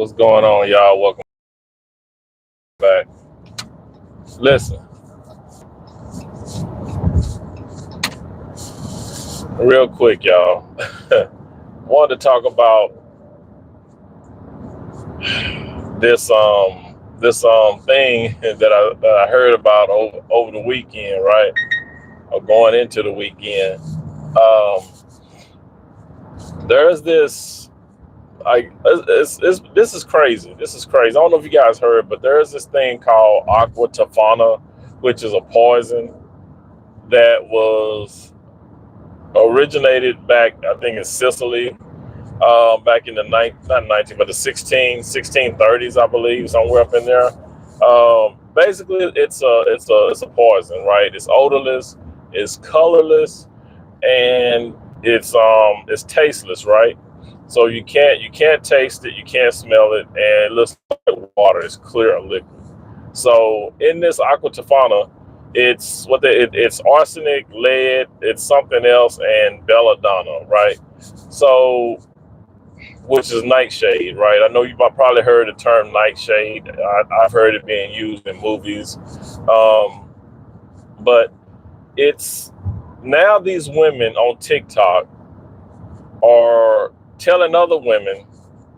What's going on, y'all? Welcome back. Listen, real quick, y'all. Wanted to talk about this thing that I heard about over the weekend, right? Or going into the weekend. Um, there's this. This is crazy. This is crazy. I don't know if you guys heard, but there is this thing called AQUA TOFANA, which is a poison that was originated back, I think, in Sicily, back in the not 19, but the 1630s, I believe, somewhere up in there. Basically, it's a poison, right? It's odorless, it's colorless, and it's tasteless, right? So you can't taste it, you can't smell it, and it looks like water. It's clear and liquid. So in this AQUA TOFANA, it's arsenic, lead, it's something else, and belladonna, right? So, which is nightshade, right? I know you've probably heard the term nightshade. I've heard it being used in movies, but it's now these women on TikTok are telling other women,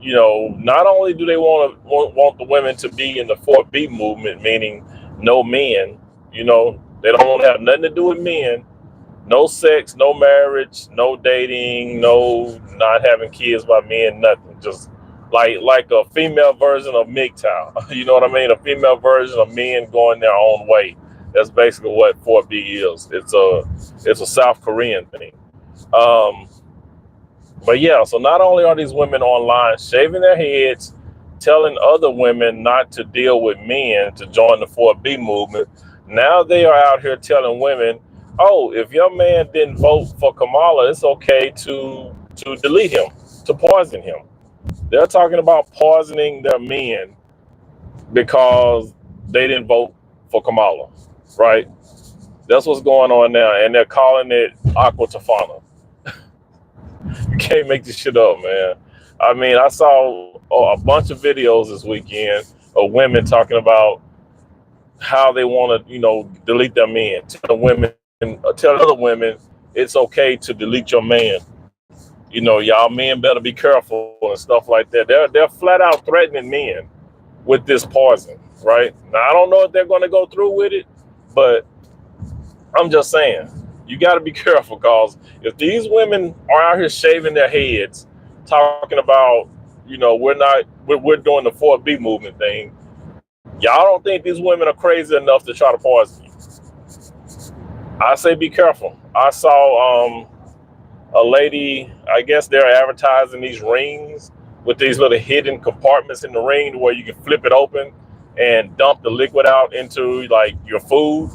not only do they want the women to be in the 4B movement, meaning no men, they don't want to have nothing to do with men, no sex, no marriage, no dating, no not having kids by men, nothing. Just like a female version of MGTOW. You know what I mean? A female version of men going their own way. That's basically what 4B is. It's a South Korean thing. But yeah, so not only are these women online shaving their heads, telling other women not to deal with men to join the 4B movement, now they are out here telling women, oh, if your man didn't vote for Kamala, it's okay to delete him, to poison him. They're talking about poisoning their men because they didn't vote for Kamala, right? That's what's going on now, and they're calling it AQUA TOFANA. You can't make this shit up, man. I mean, I saw a bunch of videos this weekend of women talking about how they want to, delete their men. Tell other women it's okay to delete your man. Y'all men better be careful and stuff like that. They're flat out threatening men with this poison, right? Now I don't know if they're going to go through with it, but I'm just saying, you got to be careful, because if these women are out here shaving their heads, talking about, we're doing the 4B movement thing, y'all don't think these women are crazy enough to try to poison you. I say be careful. I saw a lady, I guess they're advertising these rings with these little hidden compartments in the ring where you can flip it open and dump the liquid out into like your food,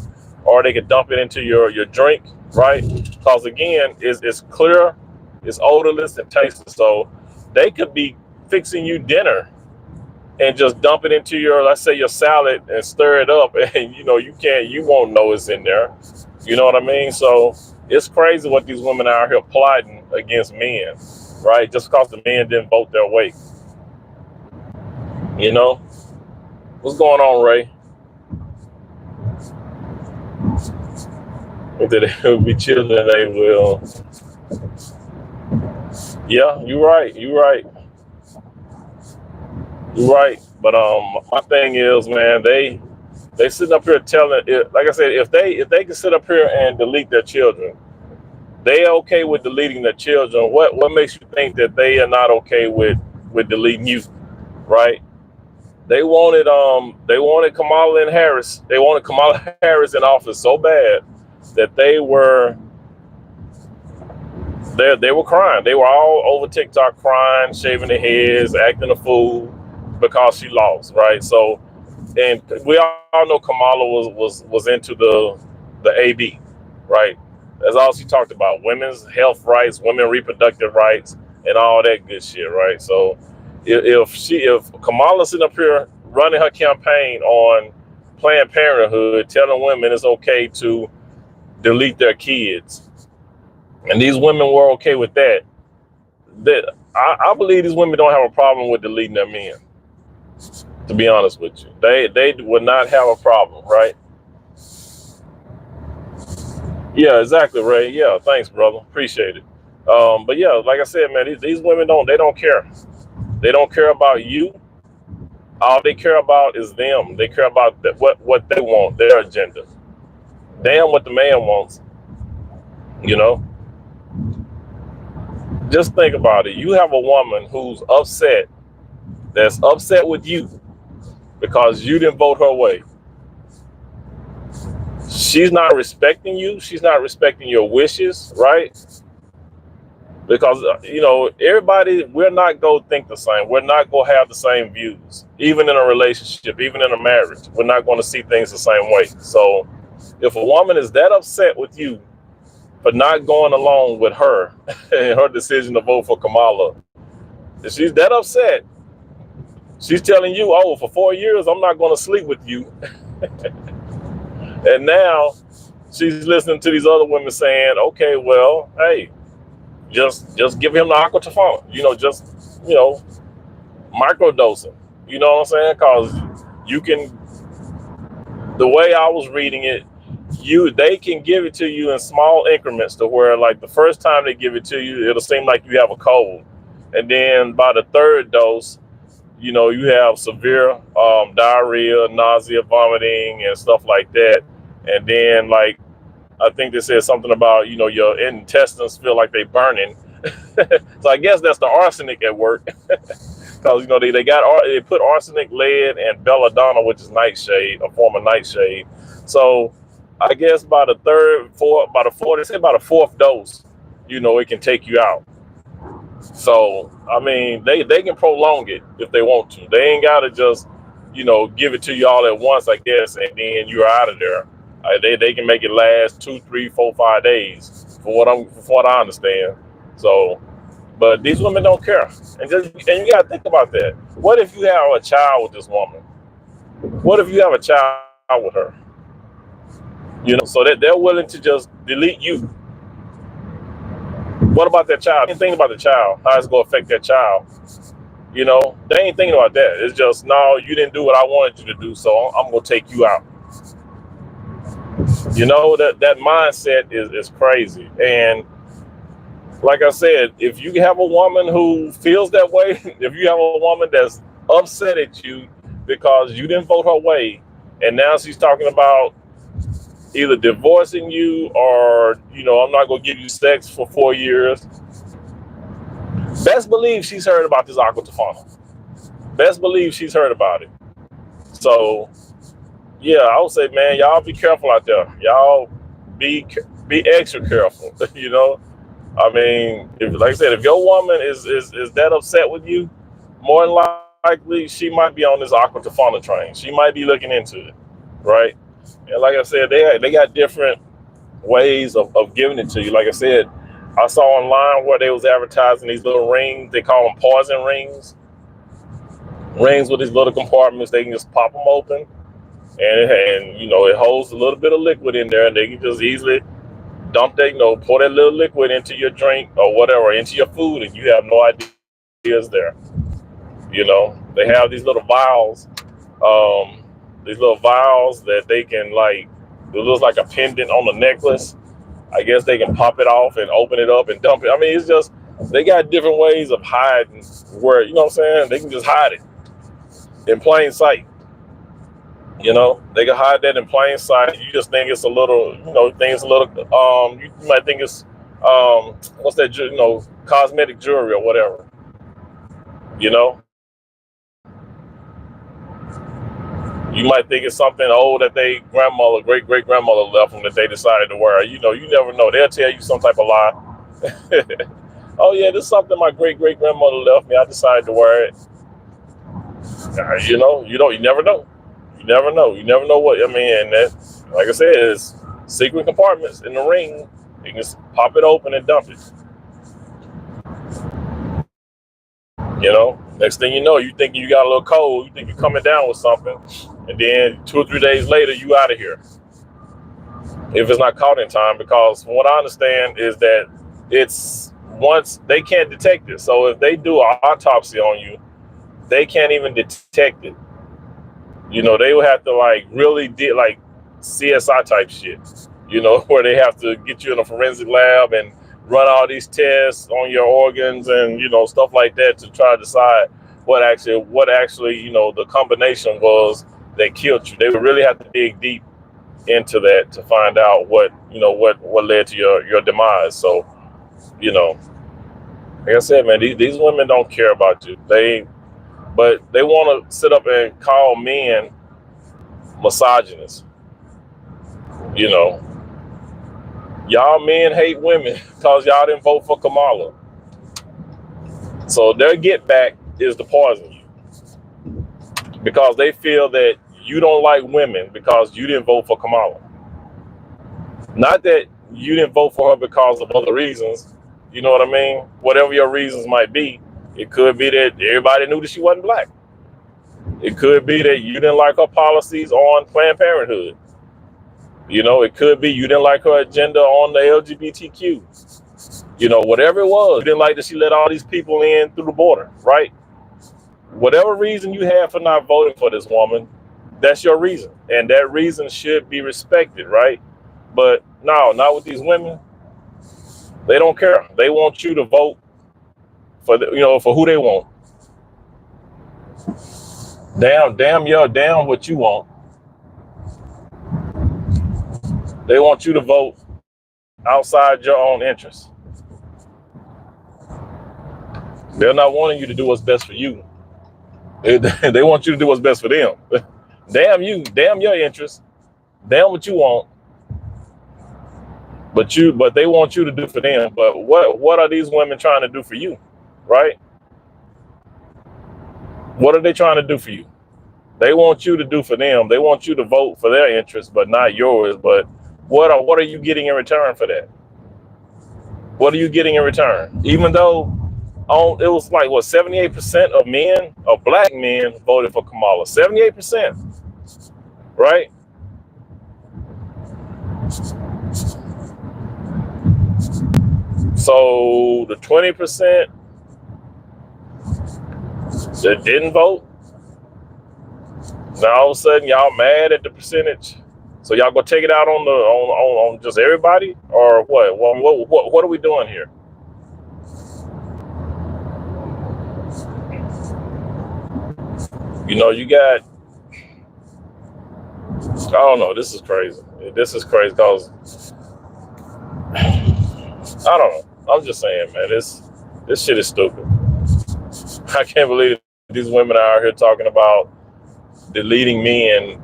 or they could dump it into your drink, right? Because again, it's clear, it's odorless and tasteless. So they could be fixing you dinner and just dump it into your, let's say, your salad and stir it up, and you won't know it's in there. You know what I mean? So it's crazy what these women are out here plotting against men, right? Just because the men didn't vote their way. What's going on, Ray? If they will be children, they will. Yeah, you're right. But my thing is, man, they sitting up here telling it. Like I said, if they can sit up here and delete their children, they okay with deleting their children. What makes you think that they are not okay with deleting you, right? They wanted Kamala and Harris. They wanted Kamala Harris in office so bad that they were crying. They were all over TikTok crying, shaving their heads, acting a fool because she lost, right? So, and we all know Kamala was into the AB, right? That's all she talked about: women's health rights, women reproductive rights, and all that good shit, right? So, if Kamala's sitting up here running her campaign on Planned Parenthood, telling women it's okay to delete their kids, and these women were okay with that, I believe these women don't have a problem with deleting their men. To be honest with you, they would not have a problem, right? Yeah, exactly, Ray. Yeah, thanks, brother. Appreciate it. But yeah, like I said, man, these women don't care. They don't care about you. All they care about is them. They care about what they want, their agenda. Damn what the man wants, you know. Just think about it. You have a woman who's upset, that's upset with you because you didn't vote her way. She's not respecting you. She's not respecting your wishes, right? Because everybody, we're not going to think the same. We're not going to have the same views, even in a relationship, even in a marriage. We're not going to see things the same way. So if a woman is that upset with you for not going along with her and her decision to vote for Kamala, if she's that upset, she's telling you, oh, for 4 years I'm not going to sleep with you. And now she's listening to these other women saying, okay, well, hey, just give him the AQUA TOFANA, just microdosing. You know what I'm saying? Because you can, the way I was reading it, they can give it to you in small increments to where, like, the first time they give it to you, it'll seem like you have a cold, and then by the third dose, you have severe diarrhea, nausea, vomiting, and stuff like that. And then, like, I think they said something about, your intestines feel like they burning. So I guess that's the arsenic at work. Because, they put arsenic, lead, and belladonna, which is nightshade, a form of nightshade. So I guess by the they say by the fourth dose, it can take you out. So, I mean, they can prolong it if they want to. They ain't got to just, give it to you all at once, I guess, and then you're out of there. They can make it last 2, 3, 4, 5 days, for what I understand. So, but these women don't care, and you got to think about that. What if you have a child with this woman? What if you have a child with her? So that they're willing to just delete you. What about that child? They ain't thinking about the child, how it's going to affect that child. They ain't thinking about that. It's just, no, you didn't do what I wanted you to do, so I'm going to take you out. That mindset is crazy. And like I said, if you have a woman who feels that way, if you have a woman that's upset at you because you didn't vote her way, and now she's talking about either divorcing you or, I'm not going to give you sex for 4 years, best believe she's heard about this AQUA TOFANA. Best believe she's heard about it. So, yeah, I would say, man, y'all be careful out there. Y'all be extra careful. I mean, like I said, if your woman is that upset with you, more than likely she might be on this AQUA TOFANA train. She might be looking into it, right? And like I said, they got different ways of giving it to you. Like I said, I saw online where they was advertising these little rings. They call them poison rings. Rings with these little compartments. They can just pop them open, and it holds a little bit of liquid in there, and they can just easily dump that, pour that little liquid into your drink or whatever, into your food, and you have no idea it's there. They have these little vials, that they can, like, it looks like a pendant on a necklace. I guess they can pop it off and open it up and dump it. I mean, it's just, they got different ways of hiding where, what I'm saying? They can just hide it in plain sight. They can hide that in plain sight. You just think it's a little, things a little, you might think it's, what's that, cosmetic jewelry or whatever. You might think it's something old that they great-grandmother left them that they decided to wear. You never know. They'll tell you some type of lie. Oh yeah, this is something my great-grandmother left me. I decided to wear it. You never know. You never know. You never know what, I mean, and that, like I said, is secret compartments in the ring. You can just pop it open and dump it. Next thing you know, you think you got a little cold, you think you're coming down with something, and then 2 or 3 days later, you out of here. If it's not caught in time, because from what I understand is that it's once they can't detect it. So if they do an autopsy on you, they can't even detect it. You know, they would have to like really like CSI type shit, you know, where they have to get you in a forensic lab and run all these tests on your organs and, you know, stuff like that to try to decide what actually, you know, the combination was that killed you. They would really have to dig deep into that to find out what, you know, what led to your demise. So, you know, like I said, man, these women don't care about you. But they want to sit up and call men misogynist. You know, y'all men hate women because y'all didn't vote for Kamala. So their get back is to poison you because they feel that you don't like women because you didn't vote for Kamala. Not that you didn't vote for her because of other reasons. You know what I mean? Whatever your reasons might be, it could be that everybody knew that she wasn't black. It could be that you didn't like her policies on Planned Parenthood. You know, it could be you didn't like her agenda on the LGBTQ. You know, whatever it was, you didn't like that she let all these people in through the border, right? Whatever reason you have for not voting for this woman, that's your reason. And that reason should be respected, right? But no, not with these women. They don't care. They want you to vote for for who they want. Damn what you want. They want you to vote outside your own interests. They're not wanting you to do what's best for you. They want you to do what's best for them. Damn you, damn your interests, damn what you want. But they want you to do for them. But what are these women trying to do for you, right? What are they trying to do for you? They want you to do for them. They want you to vote for their interests, but not yours. But what are you getting in return for that? What are you getting in return? Even though it was like what 78% of men, of black men, voted for Kamala. 78%, right? So the 20% that didn't vote, now all of a sudden y'all mad at the percentage. So y'all gonna take it out on just everybody, or what? What are we doing here? You know, you got, I don't know, this is crazy. This is crazy because, I don't know. I'm just saying, man, this shit is stupid. I can't believe these women are out here talking about deleting men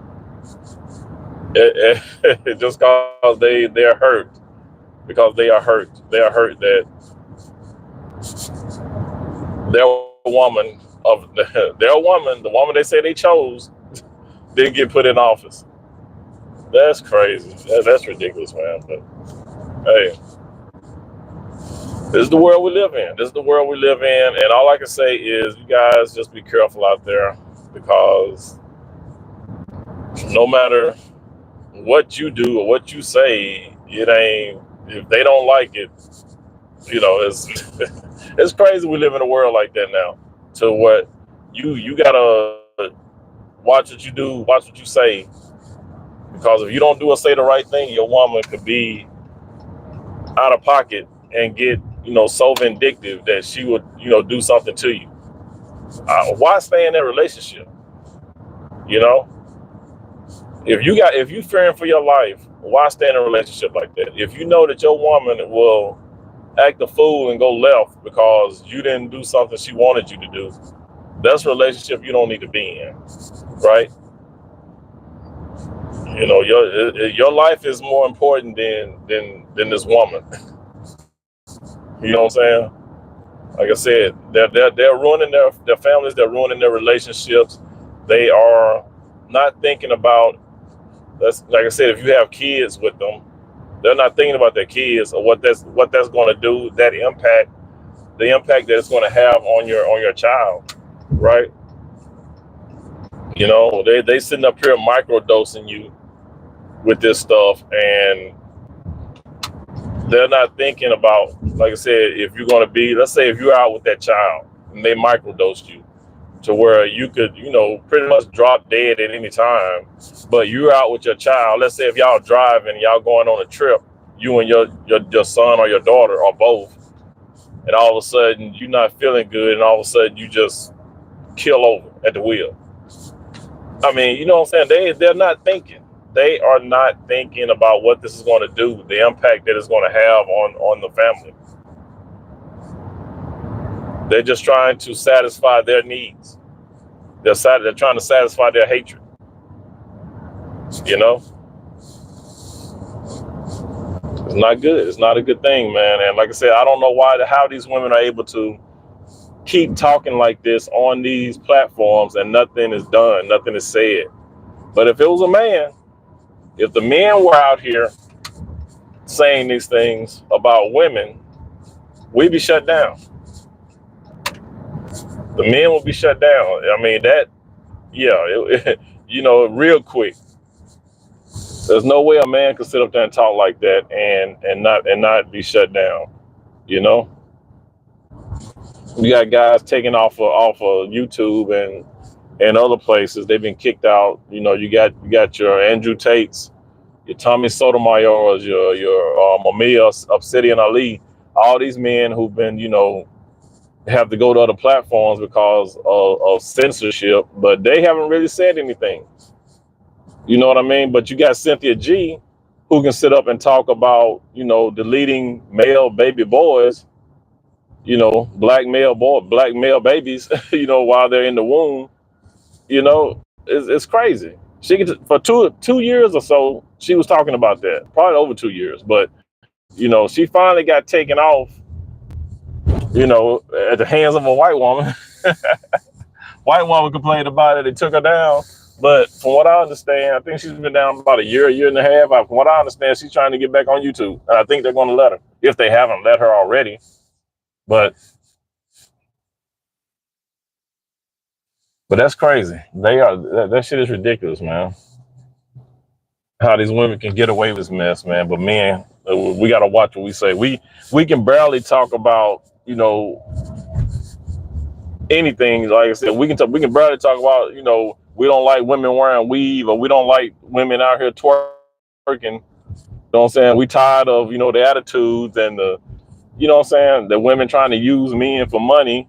just because they're hurt. Because they are hurt. They are hurt that the woman they say they chose, didn't get put in office. That's crazy. That's ridiculous, man. But hey, this is the world we live in. This is the world we live in. And all I can say is you guys just be careful out there, because no matter what you do or what you say, it ain't, if they don't like it, you know, it's it's crazy we live in a world like that now. To what you gotta watch what you do, watch what you say, because if you don't do or say the right thing, your woman could be out of pocket and get, so vindictive that she would, do something to you. Why stay in that relationship? If you fearing for your life, why stay in a relationship like that? If you know that your woman will act a fool and go left because you didn't do something she wanted you to do, that's a relationship you don't need to be in, right? Your life is more important than this woman. You know what I'm saying? Like I said, they're ruining their families. They're ruining their relationships. They are not thinking about. That's like I said. If you have kids with them, they're not thinking about their kids or what that's going to do. The impact that it's going to have on your child, right? They sitting up here microdosing you with this stuff, and they're not thinking about, like I said, if you're going to be, let's say if you're out with that child and they microdosed you, to where you could, pretty much drop dead at any time. But you're out with your child. Let's say if y'all driving, y'all going on a trip, you and your son or your daughter or both, and all of a sudden you're not feeling good, and all of a sudden you just kill over at the wheel. I mean, you know what I'm saying? They're not thinking. They are not thinking about what this is going to do, the impact that it's going to have on the family. They're just trying to satisfy their needs. They're trying to satisfy their hatred. You know, it's not good. It's not a good thing, man. And like I said, I don't know how these women are able to keep talking like this on these platforms and nothing is done, nothing is said. But if it was a man, if the men were out here saying these things about women, we'd be shut down. The men would be shut down. I mean, real quick. There's no way a man could sit up there and talk like that and not be shut down. You know, you got guys taken off of YouTube and other places. They've been kicked out. You know, you got your Andrew Tates, your Tommy Sotomayor's, your Mamiya Obsidian Ali, all these men who've been, have to go to other platforms because of censorship, but they haven't really said anything. You know what I mean? But you got Cynthia G, who can sit up and talk about, deleting male baby boys, black male babies, while they're in the womb. It's crazy. She could, for two years or so, she was talking about that, probably over 2 years. But, she finally got taken off, at the hands of a white woman. White woman complained about it. They took her down. But from what I understand, I think she's been down about a year and a half. From what I understand, she's trying to get back on YouTube. And I think they're going to let her, if they haven't let her already. But that's crazy. That shit is ridiculous, man. How these women can get away with this mess, man. But men, we got to watch what we say. We can barely talk about, anything. Like I said, we can barely talk about, we don't like women wearing weave, or we don't like women out here twerking. You know what I'm saying? We tired of, the attitudes and the women trying to use men for money,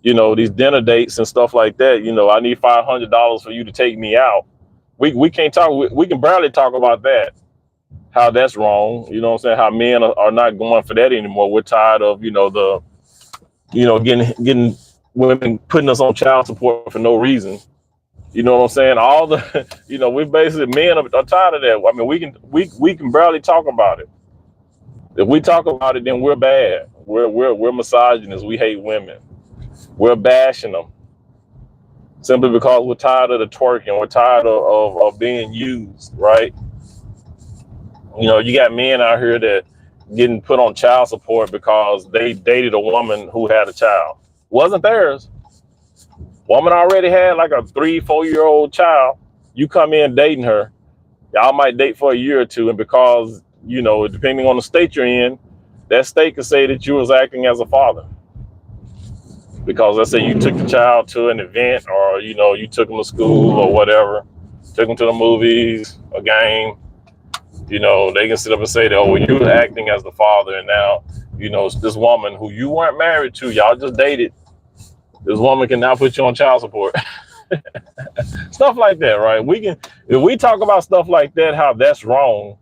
these dinner dates and stuff like that. I need $500 for you to take me out. We can't talk. We can barely talk about that. How that's wrong. You know what I'm saying? How men are not going for that anymore. We're tired of, getting women putting us on child support for no reason. You know what I'm saying? All the, we basically, men are tired of that. I mean, we can barely talk about it. If we talk about it, then we're bad. We're misogynists. We hate women. We're bashing them simply because we're tired of the twerking. We're tired of being used, right? You got men out here that getting put on child support because they dated a woman who had a child. Wasn't theirs. Woman already had like a 3-4 year old child. You come in dating her, y'all might date for a year or two, and because depending on the state you're in, that state could say that you was acting as a father. Because let's say you took the child to an event, or you took them to school or whatever, took them to the movies, a game. They can sit up and say that, oh, well, you were acting as the father, and now this woman who you weren't married to, y'all just dated. This woman can now put you on child support. Stuff like that, right? If we talk about stuff like that, how that's wrong,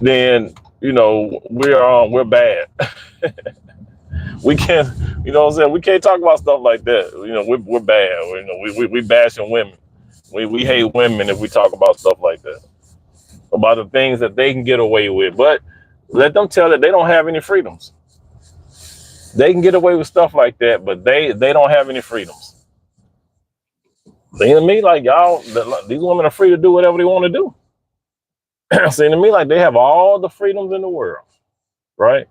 then we're bad. We can't, what I'm saying? We can't talk about stuff like that. We're bad. We bashing women. We hate women if we talk about stuff like that, about the things that they can get away with. But let them tell it they don't have any freedoms. They can get away with stuff like that, but they don't have any freedoms. Seems to me like these women are free to do whatever they want to do. Seems to me like they have all the freedoms in the world, right?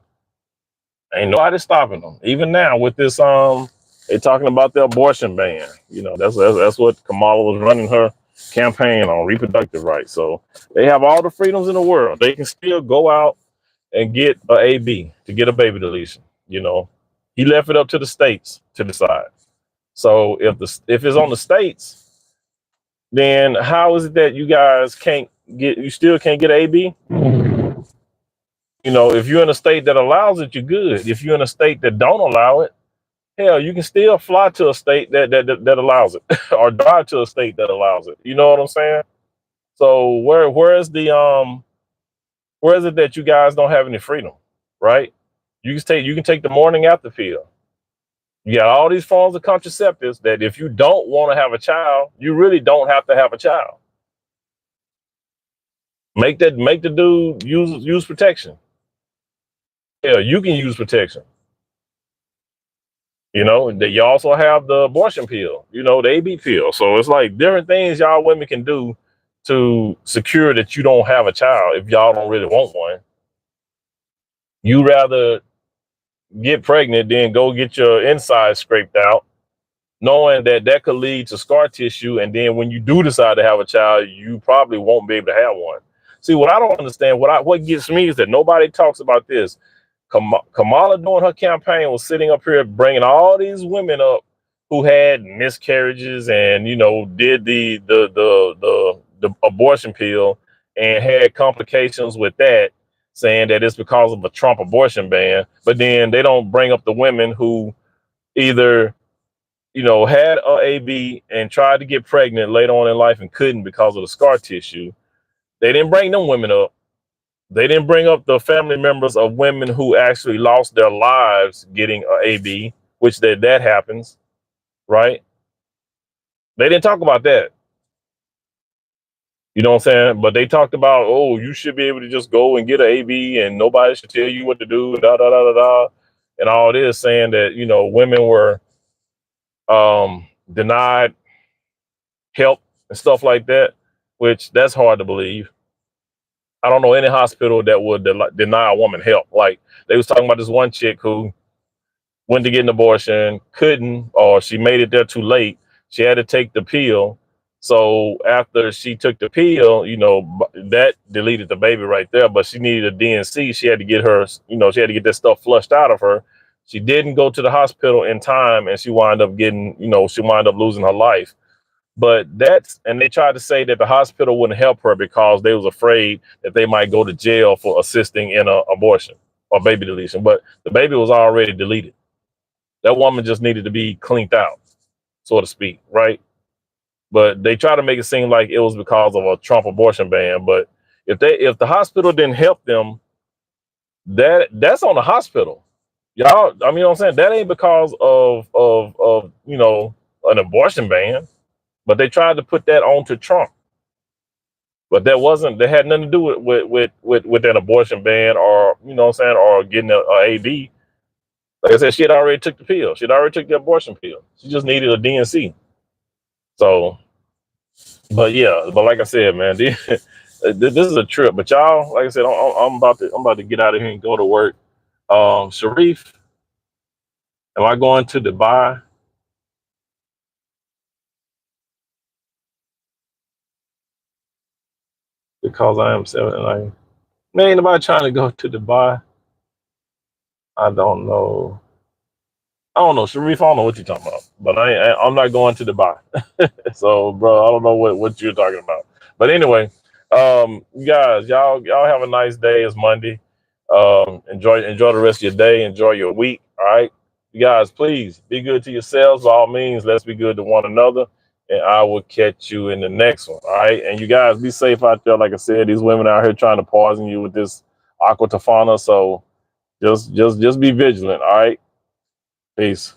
Ain't nobody stopping them. Even now with this, they talking about the abortion ban. That's what Kamala was running her campaign on, reproductive rights. So they have all the freedoms in the world. They can still go out and get a AB to get a baby deletion. He left it up to the states to decide. So if it's on the states, then how is it that you guys still can't get AB? You know, if you're in a state that allows it, you're good. If you're in a state that don't allow it, hell, you can still fly to a state that allows it, or drive to a state that allows it. You know what I'm saying? So where is it that you guys don't have any freedom, right? You can take the morning after pill. You got all these forms of contraceptives that if you don't want to have a child, you really don't have to have a child. Make the dude use protection. Yeah, you can use protection. You know, you also have the abortion pill, you know, the AB pill. So it's like different things y'all women can do to secure that you don't have a child if y'all don't really want one. You rather get pregnant than go get your insides scraped out, knowing that that could lead to scar tissue. And then when you do decide to have a child, you probably won't be able to have one. See, what I don't understand, what gets me is that nobody talks about this. Kamala during her campaign was sitting up here bringing all these women up who had miscarriages and, you know, did the abortion pill and had complications with that, saying that it's because of a Trump abortion ban. But then they don't bring up the women who either, you know, had a AB and tried to get pregnant later on in life and couldn't because of the scar tissue. They didn't bring them women up. They didn't bring up the family members of women who actually lost their lives getting a AB, which that happens, right? They didn't talk about that. You know what I'm saying? But they talked about, oh, you should be able to just go and get an AB and nobody should tell you what to do, da da da da da, and all this, saying that, you know, women were denied help and stuff like that, which that's hard to believe. I don't know any hospital that would deny a woman help. Like they was talking about this one chick who went to get an abortion, couldn't, or she made it there too late. She had to take the pill. So after she took the pill, you know, that deleted the baby right there. But she needed a DNC. She had to get her, you know, she had to get that stuff flushed out of her. She didn't go to the hospital in time, and she wound up getting, you know, she wound up losing her life. But and they tried to say that the hospital wouldn't help her because they was afraid that they might go to jail for assisting in an abortion or baby deletion. But the baby was already deleted. That woman just needed to be cleaned out, so to speak, right? But they try to make it seem like it was because of a Trump abortion ban. But if the hospital didn't help them, that's on the hospital. Y'all, I mean, you know what I'm saying? That ain't because of you know, an abortion ban. But they tried to put that onto Trump. But that had nothing to do with that abortion ban, or, you know what I'm saying, or getting a AB. Like I said, she had already took the pill. She had already took the abortion pill. She just needed a DNC. So, but yeah, but like I said, man, this is a trip. But y'all, like I said, I'm about to get out of here and go to work. Sharif, am I going to Dubai? Because I am 79. Man, ain't nobody trying to go to Dubai. I don't know. Sharif. I don't know what you're talking about, but I'm not going to Dubai. So, bro, I don't know what you're talking about. But anyway, you guys, y'all have a nice day. It's Monday. Enjoy the rest of your day. Enjoy your week. All right, you guys, please be good to yourselves. By all means, let's be good to one another. And I will catch you in the next one. All right, and you guys be safe out there. Like I said, these women out here trying to poison you with this AQUA TOFANA. So just be vigilant. All right. Peace.